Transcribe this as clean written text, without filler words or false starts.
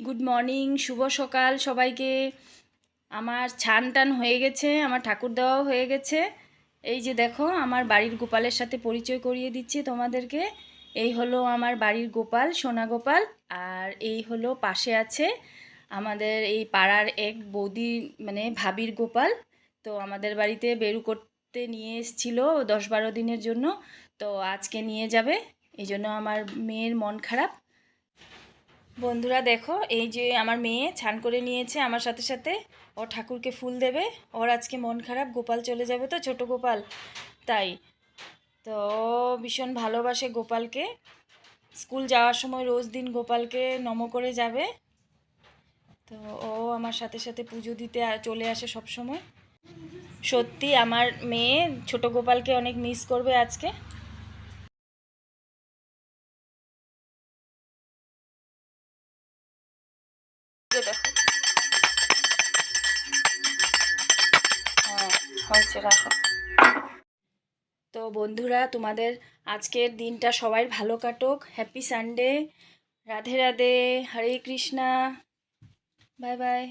Good morning, শুভ সকাল সবাইকে। আমার ছান টান হয়ে গেছে, আমার ঠাকুর দেওয়াও হয়ে গেছে। এই যে দেখো, আমার বাড়ির গোপালের সাথে পরিচয় করিয়ে দিচ্ছি তোমাদেরকে। এই হলো আমার বাড়ির গোপাল, সোনা গোপাল। আর এই হলো পাশে আছে আমাদের এই পাড়ার এক বৌদি, মানে ভাবির গোপাল। তো আমাদের বাড়িতে বেরু করতে নিয়ে এসেছিলো 10-12 দিনের জন্য। তো আজকে নিয়ে যাবে, এই জন্য আমার মেয়ের মন খারাপ। বন্ধুরা দেখো, এই যে আমার মেয়ে ছান করে নিয়েছে আমার সাথে সাথে। ও ঠাকুরকে ফুল দেবে। ওর আজকে মন খারাপ, গোপাল চলে যাবে তো, ছোট গোপাল, তাই। তো ও ভীষণ ভালোবাসে গোপালকে। স্কুল যাওয়ার সময় রোজ দিন গোপালকে নম করে যাবে। তো ও আমার সাথে সাথে পুজো দিতে চলে আসে সব সময়। সত্যি আমার মেয়ে ছোট গোপালকে অনেক মিস করবে আজকে। দেখো, হ্যাঁ, হয়েছে, রাখো। তো বন্ধুরা, তোমাদের আজকের দিনটা সবাই ভালো কাটুক। Happy Sunday. Radhe Radhe, Hare Krishna. Bye by.